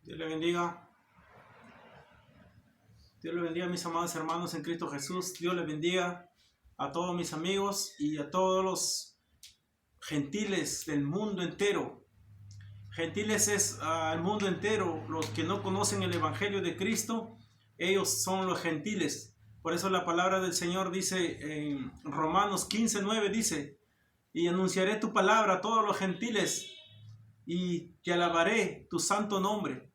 Dios le bendiga. Dios le bendiga, mis amados hermanos en Cristo Jesús. Dios le bendiga a todos mis amigos y a todos los gentiles del mundo entero. Gentiles es el mundo entero. Los que no conocen el Evangelio de Cristo, ellos son los gentiles. Por eso la palabra del Señor dice en Romanos 15:9, dice: y anunciaré tu palabra a todos los gentiles y te alabaré tu santo nombre.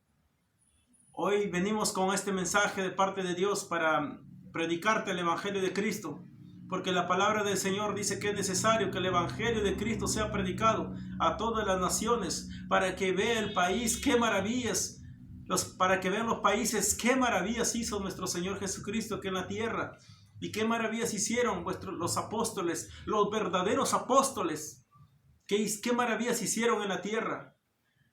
Hoy venimos con este mensaje de parte de Dios para predicarte el Evangelio de Cristo, porque la palabra del Señor dice que es necesario que el Evangelio de Cristo sea predicado a todas las naciones, para que vea el país qué maravillas, para que vean los países qué maravillas hizo nuestro Señor Jesucristo aquí en la tierra, y qué maravillas hicieron los apóstoles, los verdaderos apóstoles, qué maravillas hicieron en la tierra.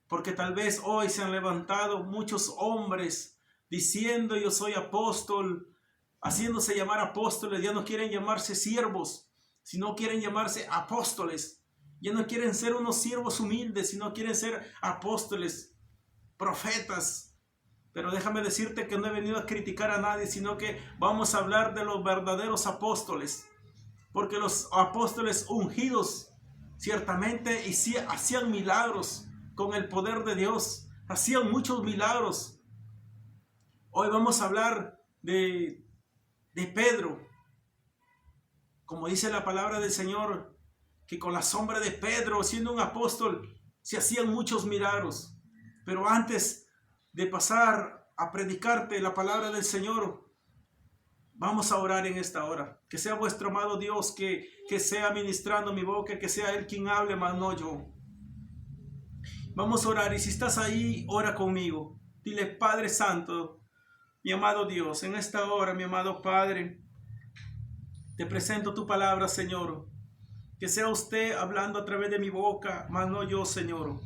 Porque tal vez hoy se han levantado muchos hombres diciendo yo soy apóstol, haciéndose llamar apóstoles. Ya no quieren llamarse siervos, sino quieren llamarse apóstoles. Ya no quieren ser unos siervos humildes, sino quieren ser apóstoles, profetas. Pero déjame decirte que no he venido a criticar a nadie, sino que vamos a hablar de los verdaderos apóstoles. Porque los apóstoles ungidos ciertamente hacían milagros con el poder de Dios, hacían muchos milagros. Hoy vamos a hablar de Pedro. Como dice la palabra del Señor, que con la sombra de Pedro, siendo un apóstol, se hacían muchos milagros. Pero antes de pasar a predicarte la palabra del Señor, vamos a orar en esta hora. Que sea vuestro amado Dios que sea ministrando mi boca, que sea Él quien hable, mas no yo. Vamos a orar, y si estás ahí, ora conmigo. Dile: Padre Santo, mi amado Dios, en esta hora, mi amado Padre, te presento tu palabra, Señor. Que sea usted hablando a través de mi boca, mas no yo, Señor.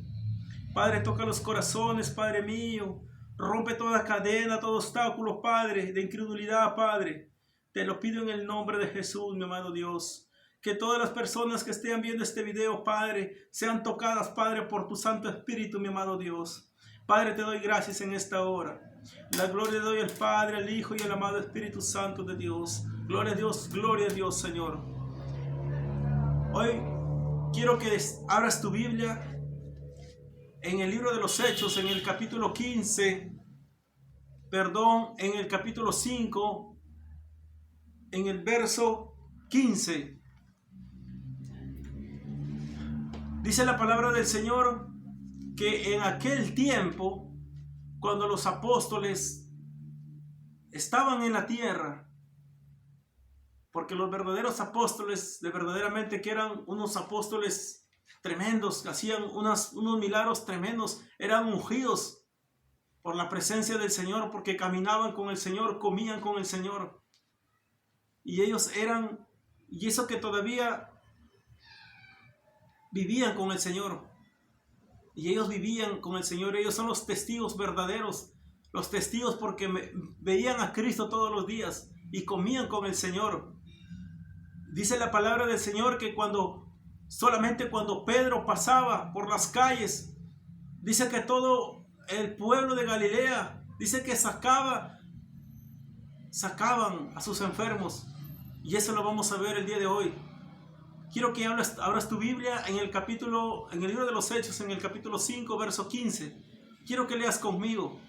Padre, toca los corazones, Padre mío. Rompe toda cadena, todo obstáculo, Padre, de incredulidad, Padre. Te lo pido en el nombre de Jesús, mi amado Dios. Que todas las personas que estén viendo este video, Padre, sean tocadas, Padre, por tu Santo Espíritu, mi amado Dios. Padre, te doy gracias en esta hora. La gloria le doy al Padre, al Hijo y al amado Espíritu Santo de Dios. Gloria a Dios, Señor. Hoy quiero que abras tu Biblia en el libro de los Hechos, en el capítulo 5, en el verso 15. Dice la palabra del Señor que en aquel tiempo, cuando los apóstoles estaban en la tierra, porque los verdaderos apóstoles, de verdaderamente que eran unos apóstoles tremendos, que hacían unos milagros tremendos, eran ungidos por la presencia del Señor, porque caminaban con el Señor, comían con el Señor. Y ellos eran, y eso que todavía vivían con el Señor. Y ellos vivían con el Señor. Ellos son los testigos verdaderos. Los testigos porque veían a Cristo todos los días y comían con el Señor. Dice la palabra del Señor que solamente cuando Pedro pasaba por las calles, dice que todo el pueblo de Galilea, dice que sacaban a sus enfermos. Y eso lo vamos a ver el día de hoy. Quiero que abras tu Biblia en el libro de los Hechos, en el capítulo 5, verso 15. Quiero que leas conmigo.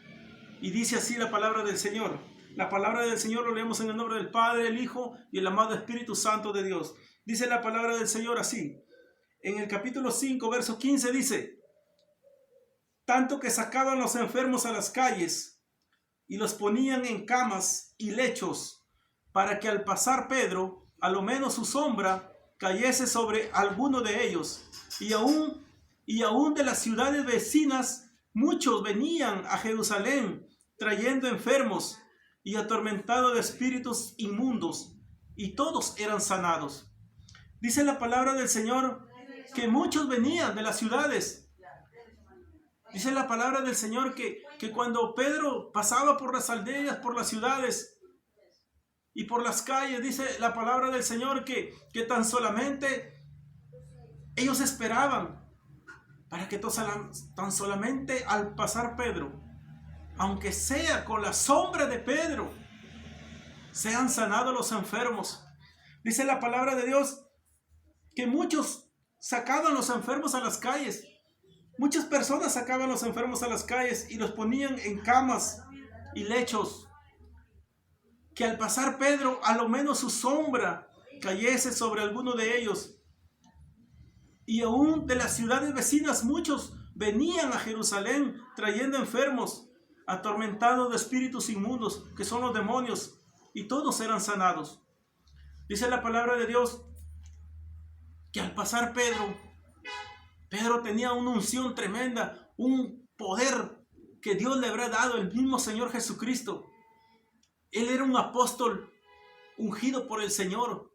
Y dice así la palabra del Señor. La palabra del Señor lo leemos en el nombre del Padre, el Hijo y el amado Espíritu Santo de Dios. Dice la palabra del Señor así. En el capítulo 5, verso 15 dice: tanto que sacaban los enfermos a las calles y los ponían en camas y lechos, para que al pasar Pedro, a lo menos su sombra cayese sobre alguno de ellos. Y aún de las ciudades vecinas muchos venían a Jerusalén trayendo enfermos y atormentados de espíritus inmundos, y todos eran sanados. Dice la palabra del Señor que muchos venían de las ciudades. Dice la palabra del Señor que cuando Pedro pasaba por las aldeas, por las ciudades y por las calles, dice la palabra del Señor que tan solamente ellos esperaban para que tan solamente al pasar Pedro, aunque sea con la sombra de Pedro, sean sanados los enfermos. Dice la palabra de Dios que muchos sacaban los enfermos a las calles. Muchas personas sacaban los enfermos a las calles y los ponían en camas y lechos. Que al pasar Pedro, a lo menos su sombra cayese sobre alguno de ellos. Y aún de las ciudades vecinas muchos venían a Jerusalén trayendo enfermos, atormentados de espíritus inmundos, que son los demonios, y todos eran sanados. Dice la palabra de Dios que al pasar Pedro tenía una unción tremenda, un poder que Dios le habrá dado, el mismo Señor Jesucristo. Él era un apóstol ungido por el Señor.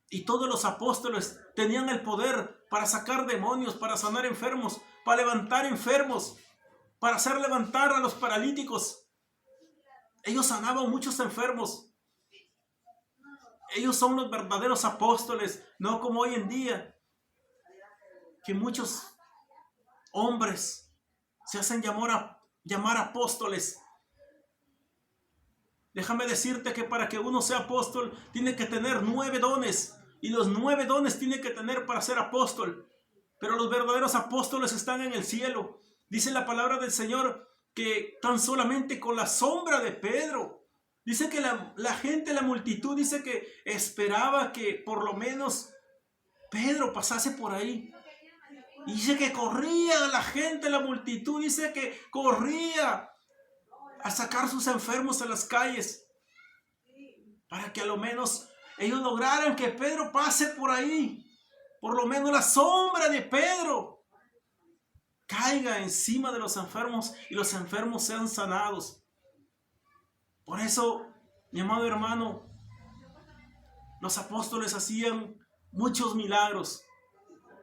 Y todos los apóstoles tenían el poder para sacar demonios, para sanar enfermos, para levantar enfermos, para hacer levantar a los paralíticos. Ellos sanaban muchos enfermos. Ellos son los verdaderos apóstoles, no como hoy en día, que muchos hombres se hacen llamar apóstoles. Déjame decirte que para que uno sea apóstol tiene que tener 9 dones. Y los 9 dones tiene que tener para ser apóstol. Pero los verdaderos apóstoles están en el cielo. Dice la palabra del Señor que tan solamente con la sombra de Pedro. Dice que la gente, la multitud, dice que esperaba que por lo menos Pedro pasase por ahí. Y dice que corría la gente, la multitud, dice que corría a sacar sus enfermos a las calles, para que a lo menos ellos lograran que Pedro pase por ahí, por lo menos la sombra de Pedro caiga encima de los enfermos y los enfermos sean sanados. Por eso, mi amado hermano, los apóstoles hacían muchos milagros,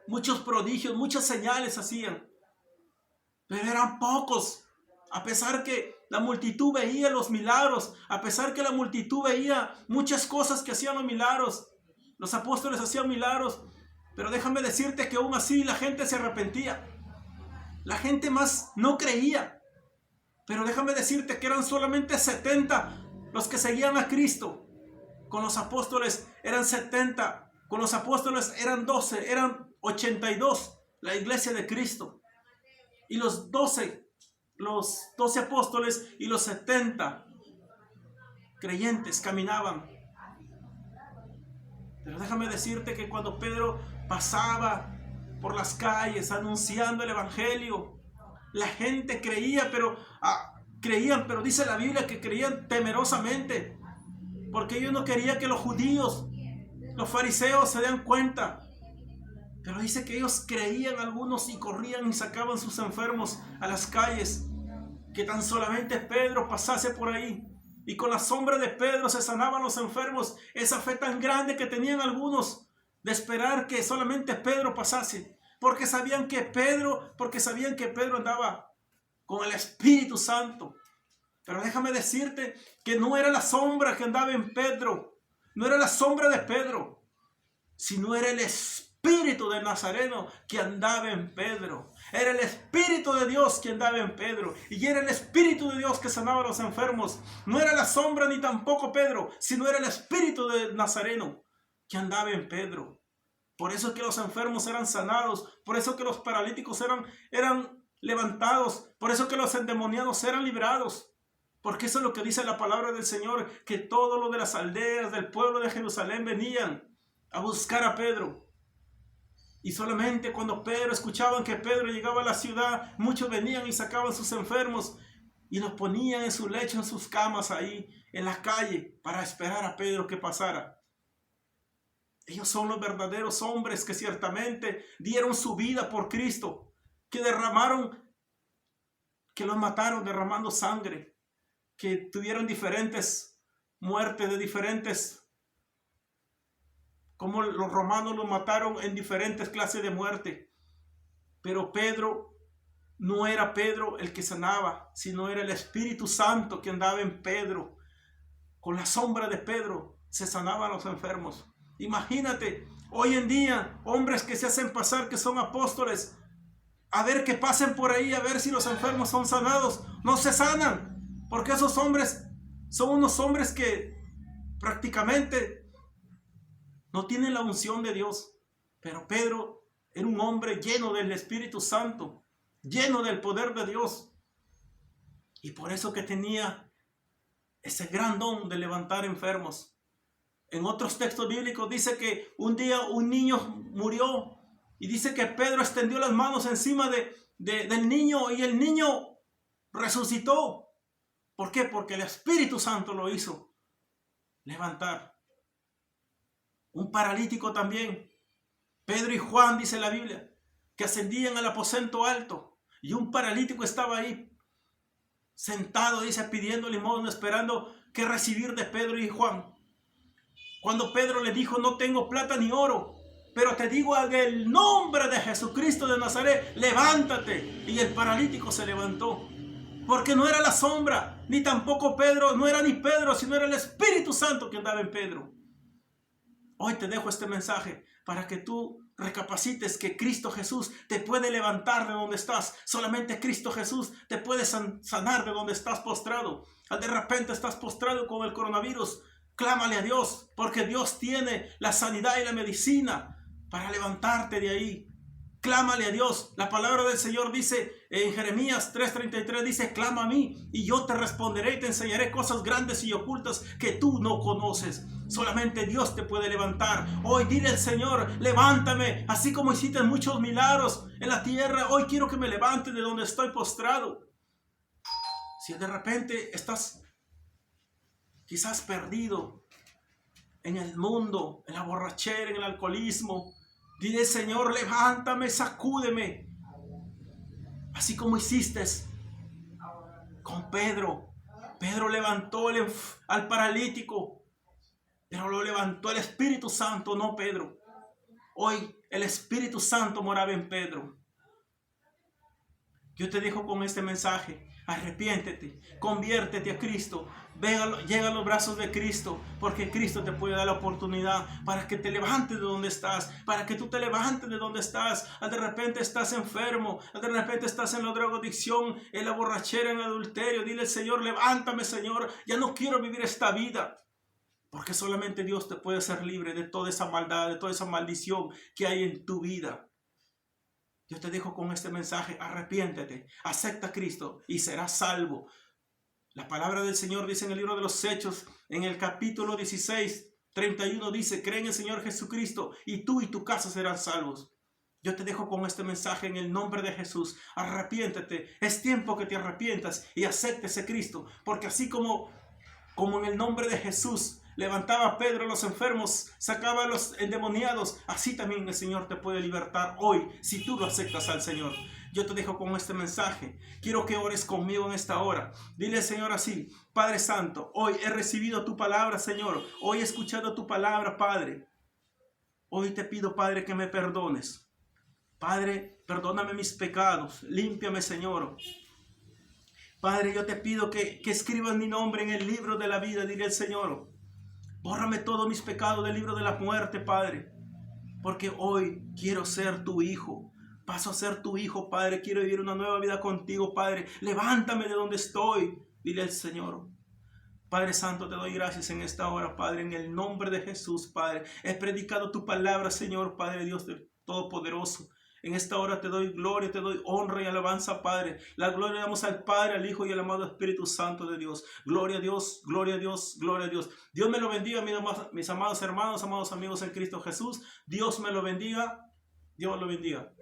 muchos prodigios, muchas señales hacían, pero eran pocos. A pesar que la multitud veía los milagros, a pesar que la multitud veía muchas cosas que hacían los milagros, los apóstoles hacían milagros, pero déjame decirte que aún así la gente se arrepentía. La gente más no creía, pero déjame decirte que eran solamente 70 los que seguían a Cristo. Con los apóstoles eran 70, con los apóstoles eran 12, eran 82 la iglesia de Cristo. Y los 12 apóstoles y los 70 creyentes caminaban. Pero déjame decirte que cuando Pedro pasaba por las calles anunciando el evangelio, la gente creía, pero dice la Biblia que creían temerosamente, porque ellos no querían que los judíos, los fariseos se den cuenta. Pero dice que ellos creían algunos y corrían y sacaban sus enfermos a las calles. Que tan solamente Pedro pasase por ahí. Y con la sombra de Pedro se sanaban los enfermos. Esa fe tan grande que tenían algunos de esperar que solamente Pedro pasase. Porque sabían que Pedro andaba con el Espíritu Santo. Pero déjame decirte que no era la sombra que andaba en Pedro. No era la sombra de Pedro. Sino era el Espíritu del Nazareno que andaba en Pedro. Era el Espíritu de Dios que andaba en Pedro. Y era el Espíritu de Dios que sanaba a los enfermos. No era la sombra ni tampoco Pedro, sino era el Espíritu del Nazareno que andaba en Pedro. Por eso es que los enfermos eran sanados. Por eso que los paralíticos eran levantados. Por eso que los endemoniados eran librados. Porque eso es lo que dice la palabra del Señor. Que todos los de las aldeas del pueblo de Jerusalén venían a buscar a Pedro. Y solamente cuando Pedro escuchaban que Pedro llegaba a la ciudad, muchos venían y sacaban sus enfermos y los ponían en su lecho, en sus camas ahí, en la calle, para esperar a Pedro que pasara. Ellos son los verdaderos hombres que ciertamente dieron su vida por Cristo, que los mataron derramando sangre, que tuvieron diferentes muertes de diferentes, como los romanos los mataron en diferentes clases de muerte. Pero Pedro no era Pedro el que sanaba, sino era el Espíritu Santo que andaba en Pedro. Con la sombra de Pedro se sanaban los enfermos. Imagínate, hoy en día, hombres que se hacen pasar que son apóstoles, a ver que pasen por ahí, a ver si los enfermos son sanados. No se sanan, porque esos hombres son unos hombres que prácticamente no tienen la unción de Dios. Pero Pedro era un hombre lleno del Espíritu Santo, lleno del poder de Dios. Y por eso que tenía ese gran don de levantar enfermos. En otros textos bíblicos dice que un día un niño murió y dice que Pedro extendió las manos encima del niño y el niño resucitó. ¿Por qué? Porque el Espíritu Santo lo hizo levantar. Un paralítico también. Pedro y Juan, dice la Biblia, que ascendían al aposento alto y un paralítico estaba ahí sentado, dice, pidiendo limosna, esperando que recibir de Pedro y Juan. Cuando Pedro le dijo, no tengo plata ni oro, pero te digo en el nombre de Jesucristo de Nazaret, levántate. Y el paralítico se levantó. Porque no era la sombra, ni tampoco Pedro, no era ni Pedro, sino era el Espíritu Santo que andaba en Pedro. Hoy te dejo este mensaje para que tú recapacites que Cristo Jesús te puede levantar de donde estás. Solamente Cristo Jesús te puede sanar de donde estás postrado. De repente estás postrado con el coronavirus. Clámale a Dios, porque Dios tiene la sanidad y la medicina para levantarte de ahí. Clámale a Dios. La palabra del Señor dice en Jeremías 3:33, dice, clama a mí y yo te responderé y te enseñaré cosas grandes y ocultas que tú no conoces. Solamente Dios te puede levantar. Hoy dile al Señor, levántame, así como hiciste muchos milagros en la tierra. Hoy quiero que me levante de donde estoy postrado. Si de repente estás quizás perdido en el mundo, en la borrachera, en el alcoholismo, dile, Señor, levántame, sacúdeme. Así como hiciste con Pedro. Pedro levantó al paralítico, pero lo levantó el Espíritu Santo, no Pedro. Hoy el Espíritu Santo moraba en Pedro. Yo te dejo con este mensaje. Arrepiéntete, conviértete a Cristo, llega a los brazos de Cristo, porque Cristo te puede dar la oportunidad para que te levantes de donde estás, para que tú te levantes de donde estás. De repente estás enfermo, de repente estás en la drogadicción, en la borrachera, en el adulterio. Dile al Señor, levántame, Señor, ya no quiero vivir esta vida. Porque solamente Dios te puede hacer libre de toda esa maldad, de toda esa maldición que hay en tu vida. Yo te dejo con este mensaje, arrepiéntete, acepta a Cristo y serás salvo. La palabra del Señor dice en el libro de los Hechos, en el capítulo 16:31 dice, cree en el Señor Jesucristo y tú y tu casa serán salvos. Yo te dejo con este mensaje en el nombre de Jesús, arrepiéntete, es tiempo que te arrepientas y aceptes a Cristo, porque así como en el nombre de Jesús levantaba a Pedro a los enfermos, sacaba a los endemoniados, así también el Señor te puede libertar hoy si tú lo aceptas al Señor. Yo te dejo con este mensaje. Quiero que ores conmigo en esta hora. Dile al Señor así, Padre Santo, hoy he recibido tu palabra, Señor. Hoy he escuchado tu palabra, Padre. Hoy te pido, Padre, que me perdones. Padre, perdóname mis pecados. Límpiame, Señor. Padre, yo te pido que escribas mi nombre en el libro de la vida. Dile al Señor, bórrame todos mis pecados del libro de la muerte, Padre. Porque hoy quiero ser tu hijo. Paso a ser tu hijo, Padre. Quiero vivir una nueva vida contigo, Padre. Levántame de donde estoy. Dile al Señor. Padre Santo, te doy gracias en esta hora, Padre. En el nombre de Jesús, Padre. He predicado tu palabra, Señor, Padre Dios Todopoderoso. En esta hora te doy gloria, te doy honra y alabanza, Padre. La gloria damos al Padre, al Hijo y al amado Espíritu Santo de Dios. Gloria a Dios, gloria a Dios, gloria a Dios. Dios me lo bendiga, mis amados hermanos, amados amigos en Cristo Jesús. Dios me lo bendiga. Dios lo bendiga.